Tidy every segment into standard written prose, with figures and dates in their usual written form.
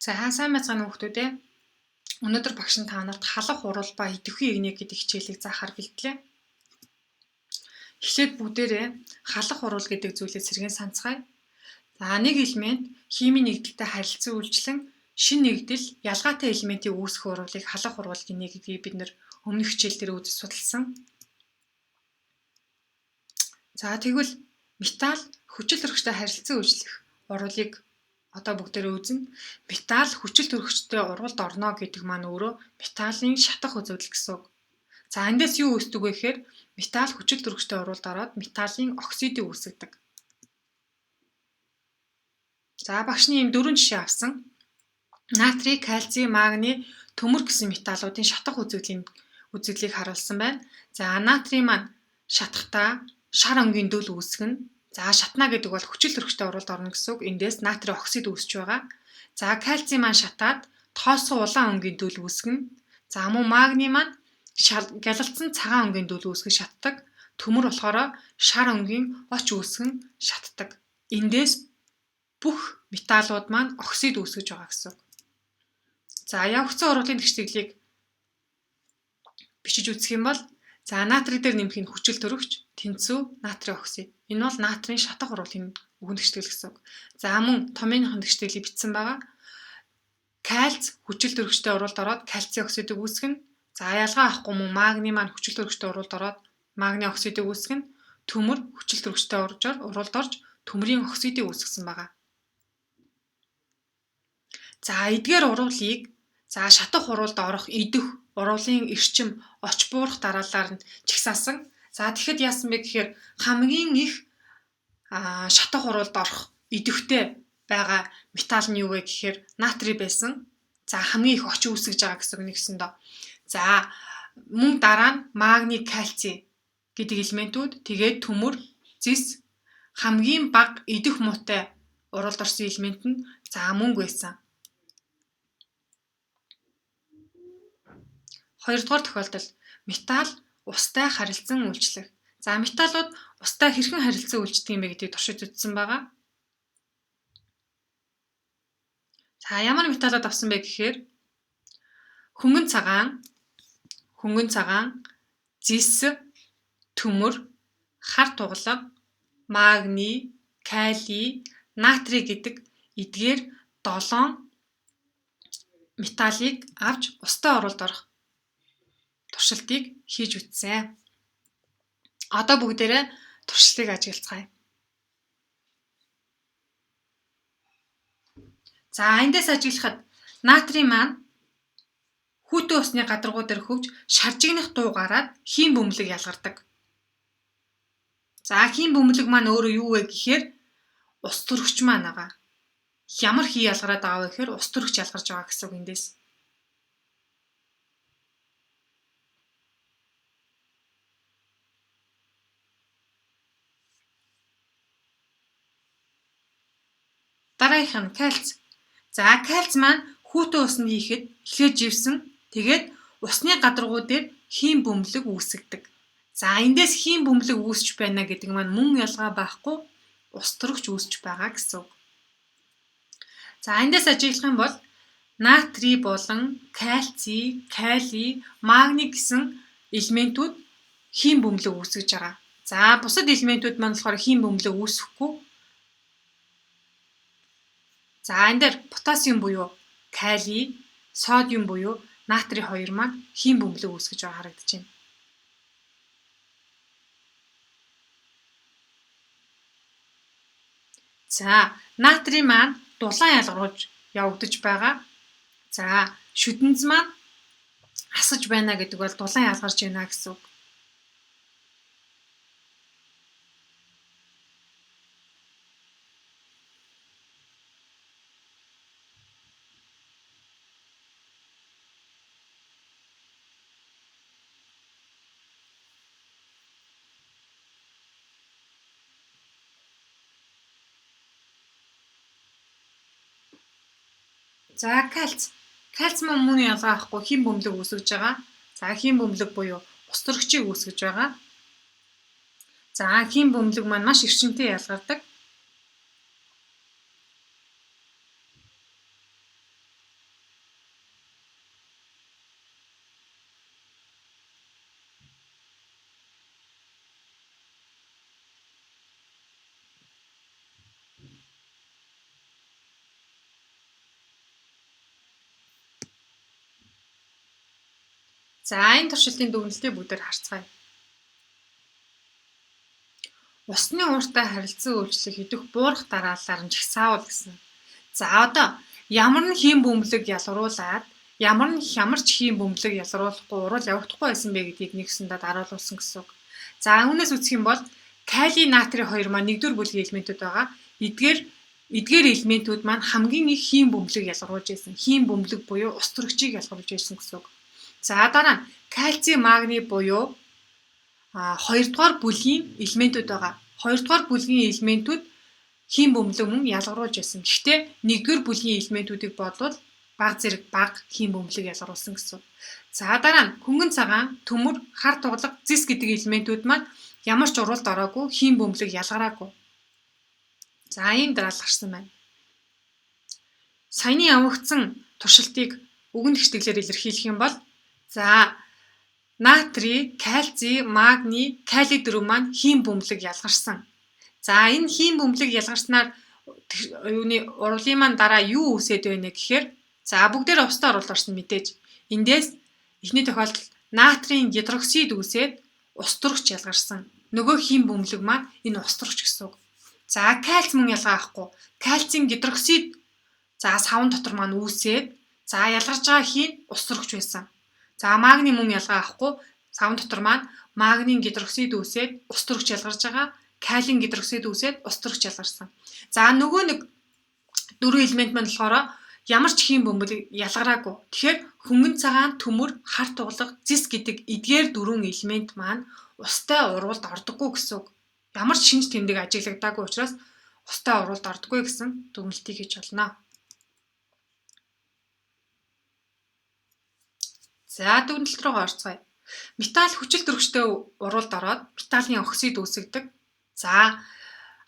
За сайн байцгаана хүүхдүүд ээ. Өнөөдөр багш нь та нарт халах урал ба идэвхүй игнэ гэдэг хичээлийг заахаар бэлдлээ. Эхлээд бүгдээрээ халах урал гэдэг зүйлээ сэргээн санацгаая. За нэг элемент химийн нэгдэлтэй харилцан үйлчлэн шинэ нэгдэл ялгаатай элементийг үүсгэх урвалыг халах урвал гинэ гэдгийг бид нэр өмнөх хичээл дээр үзэж судалсан. За тэгвэл металл хүчил төрөгчтэй харилцан үйлчлэх урвалыг одоо бүгдээрээ үзнэ. Металл хүчил төрөгчтэй урвалд орно гэдэг маань өөрөө металлын шатах үзэгдэл гэсэн үг. За эндээс юу үүсдэг вэ гэхээр металл хүчил төрөгчтэй урвалд ороод металлын оксидыг үүсгэдэг. За багшны ийм 4 жишээ авсан. Натрий, кальций, магний, төмөр гэсэн металлуудын шатах үзэгдлийг харуулсан байна. За натрий маань шатахдаа шар өнгийн дөөл үүсгэнэ. За шатна гэдэг бол хүчил төрөгчтэй урвалд орно гэсэн үг. Эндээс натрий оксид үүсэж байгаа. За кальций маань шатаад тоосгоо улаан өнгийн дөөл үүсгэнэ. За мөн магний маань гялалцсан цагаан өнгийн дөөл үүсгэж шатдаг. Төмөр болохоор шар өнгийн оч үүсгэн шатдаг. Эндээс бүх металлууд маань оксид үүсгэж байгаа гэсэн үг. За явагдсан урвалын тэгшлэглийг бичиж үзэх юм бол за натрий дээр нэмэх нь хүчил төрөгч, тэнцүү, натрий оксид. Энэ бол натрийн шатах урвалын үгэн тэгштэл гэсэн үг. За мөн томьёоны тэгштэлийг бичсэн байгаа. Кальц хүчил төрөгчтэй урвалд ороод кальцийн оксидыг үүсгэнэ. За ялгаа авахгүй мөн магний маань хүчил төрөгчтэй урвалд ороод магний оксидыг үүсгэнэ. Төмөр хүчил төрөгчтэй урвалд орж төмрийн оксидыг үүсгэсэн байгаа. За эдгээр урвалыг шатах урвалд орох идэх урвалын эрчим оч буурах дараалалаар нь чагсаасан. За тэгэхэд яасан бэ гэхээр хамгийн их шатах урвалд орох идэвхтэй байгаа металл нь юу вэ гэхээр натрий байсан. За хамгийн их оч үүсгэж байгаа гэсэн нэгсэндээ. За мөн дараа нь магний, кальций гэдэг элементүүд тэгээд төмөр, зис хамгийн бага идэх муутай урвалд орсон элемент нь мөнгө байсан. Хоёрдугаар тохиолдолд металл устай харилцан үйлчлэх. За металлууд устай хэрхэн харилцан үйлчдэг юм бэ гэдгийг туршиж үзсэн байгаа. За ямар металлууд авсан бэ гэхээр хөнгөн цагаан, зис, төмөр, хар тугалга, магний, калий, натрий гэдэг эдгээр 7 металлыг авч устай урвалд орох туршилтыг хийж үзсэн. Одоо бүгдээрээ туршилтыг ажиглацгаая. За эндээс ажиглахад натрий маань хүйтэн усны гадаргуу дээр хөвж шаржигнах дуу гараад хийм бөмбөлөг ялгардаг. За хийм бөмбөлөг маань өөрөө юу вэ гэхээр ус төрөгч маань байгаа. Ямар хий ялгараад байгаа вэ гэхээр ус төрөгч ялгарч байгаа гэсэн үг эндээс. Дараагийнх нь кальц. За кальц маань хүйтэн уснд хийхэд эхлээд живсэн. Тэгээд усны гадаргуу дээр хийм бөмбөлөг үүсгдэг. За эндээс хийм бөмбөлөг үүсч байна гэдэг маань мөн ялгаа байхгүй ус төрөгч үүсч байгаа гэсэн үг. За эндээс ажиглах юм бол натрий болон кальций, калий, магний гэсэн элементүүд хийм бөмбөлөг үүсгэж байгаа. За бусад элементүүд маань болохоор хийм бөмбөлөг үүсэхгүй. За энэ дээр потасиум буюу калий, содиум буюу натрий хоёр маань хийм бөмбөлөг үүсгэж байгаа харагдаж байна. За натрий маань дулаан ялгаруулж явагдаж байгаа. За шүдэнз маань асаж байна гэдэг бол дулаан ялгарч байна гэсэн үг. За кальц маань мөн ялгаа авахгүй хийм бөмбөлөг үүсгэж байгаа. За хийм бөмбөлөг буюу ус төрөгчийг үүсгэж байгаа. За хийм бөмбөлөг маань маш эрчимтэй ялгардаг. За энэ туршилтын дүгнэлтийг бүгдээр харцгаая. Усны ууртай харилцан үйлчлэх идэх буурах дараалалаар нь жагсаавал гэсэн. За одоо ямар нь хийм бөмбөлөг ялгаруулад ямар ч хийм бөмбөлөг ялгаруулахгүй урал явагдахгүй байсан бэ гэдгийг нэгсэндээ дараалуулсан гэсэн үг. За үүнээс үзэх юм бол кали, натрий хоёр маань нэгдүгээр бүлгийн элементүүд байгаа. Эдгээр элементүүд маань хамгийн их хийм бөмбөлөг ялгаруулж байсан. Хийм бөмбөлөг буюу ус төрөгчийг ялгаруулж байсан гэсэн үг. За дараа нь кальци, магний буюу хоёрдугаар бүлгийн элементүүд байгаа. Хоёрдугаар бүлгийн элементүүд хийм бөмбөлөг мөн ялгаруулж байсан. Гэхдээ нэгдүгээр бүлгийн элементүүдийг бодвол баг зэрэг баг хийм бөмбөлөг ялгаруулсан гэсэн. За дараа нь хөнгөн цагаан, төмөр, хар тугалга, зис гэдэг элементүүд маань ямар ч уралд ороогүй, хийм бөмбөлөг ялгараагүй. За ийм дараалал гарсан байна. Саяны явагдсан туршилтыг үгэн тэгштэглээр илэрхийлэх юм бол за натрий, кальци, магний, кали дөрөв маань хийм бөмбөлөг ялгарсан. За энэ хийм бөмбөлөг ялгарснаар урлагийн маань дараа юу үүсээд байна гэхээр за бүгдээр устай оролт орсон мэдээж. Эндээс эхний тохиолдолд натрийн гидроксид үүсээд ус төрөгч ялгарсан. Нөгөө хийм бөмбөлөг маань энэ ус төрөгч гэсэн үг. За кальц мөн ялгаа авахгүй. Кальцийн гидроксид за савн дотор маань үүсээд за ялгарч байгаа хийн ус төрөгч байсан. За магний мөн ялгаа авахгүй. Савн дотор маань магнийн гидроксид үүсээд ус төрөгч ялгарч байгаа. Калийн гидроксид үүсээд ус төрөгч ялгарсан. За нөгөө нэг дөрвөн элемент маань болохоор ямар ч хийм бөмбөлөг ялгараагүй. Тэгэхээр хөнгөн цагаан, төмөр, хар тугалга, зис гэдэг эдгээр дөрвөн элемент маань устай уралд ордоггүй гэсэн үг. Ямар ч шинж тэмдэг ажиглагдаагүй учраас устай уралд ордоггүй гэсэн дүгнэлтийг хийж болно. За дүгнэлт рүү орцгоё. Металл хүчил төрөгчтэй уралд ороод металлын оксид үүсгдэг. За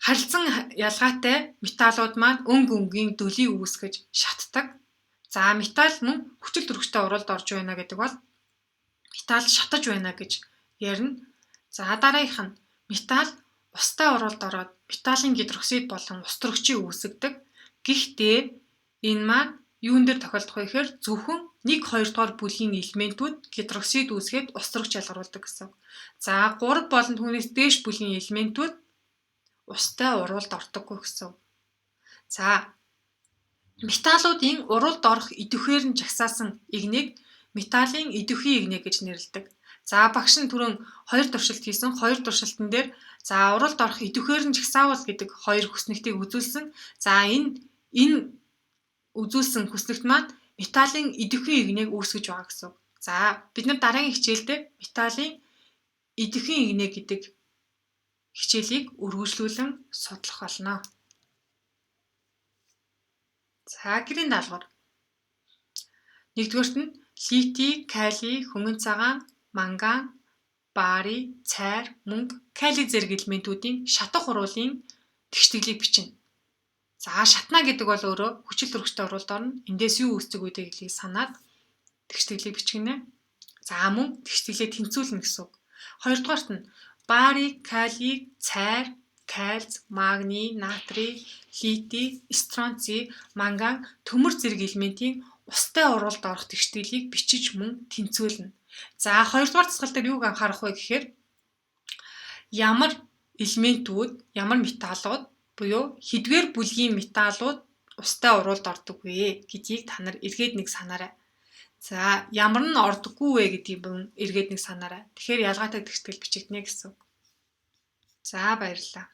харилцан ялгаатай металлууд маань өнгийн дөлийг үүсгэж шатдаг. За металл мөн хүчил төрөгчтэй уралд орж байна гэдэг бол металл шатаж байна гэж ярина. За дараагийнх нь металл устай уралд ороод металлын гидроксид болон ус төрөгчийг үүсгдэг. Гэхдээ энэ маань юун дээр тохиолдох вэ гэхээр зөвхөн 1-2 дугаар бүлгийн элементүүд гидроксид үүсгээд ус төрөгч ялгаруулдаг гэсэн. За 3 болон түүнээс дээш бүлгийн элементүүд устай уралд ордоггүй гэсэн. За металлуудын уралд орох идэвхээр нь жагсаасан игнийг металлын идэвхий игнэ гэж нэрлэдэг. За багш нь түрүүн 2 туршилт хийсэн. 2 туршилтан дээр за уралд орох идэвхээр нь жагсаавал гэдэг 2 хүснэгтийг үзүүлсэн. За энэ үзүүлсэн хүснэгт маань металлын идэвхий игнийг үүсгэж байгаа гэсэн. За бид нар дараагийн хичээлдээ металлын идэвхий игнэ гэдэг хичээлийг үргэлжлүүлэн судлах болно. За гэрийн даалгавар. Нэгдүгээрт нь литий, кали, хөнгөн цагаан, манган, барий, цайр, мөнгө, кали зэрэг элементүүдийн шатах урвалын тэгштгэлийг бичнэ. За шатна гэдэг бол өөрөө хүчил төрөгчтэй уралд орно. Эндээс юу үүсдэг вэ гэдгийг санаад тэгштгэлийг бичгэнэ. За мөн тэгштгэлээ тэнцвүүлнэ гэсэн үг. Хоёрдугаарт нь барий, кали, цайр, кальц, магний, натрий, литий, стронций, манган, төмөр зэрэг элементийн устай уралд орох тэгштгэлийг бичиж мөн тэнцвүүлнэ. За хоёрдугаар засгал дээр юуг анхаарах вэ гэхээр ямар элементүүд, ямар металлууд буюу хэдвэр бүлгийн металлууд устай уралд ордог вэ гэдгийг та нар эргээд нэг санаарай. За ямар нь ордоггүй вэ гэдгийг эргээд нэг санаарай. Тэгэхээр ялгаатай тэгштгэл бичигдэнэ гэсэн үг. За баярлалаа.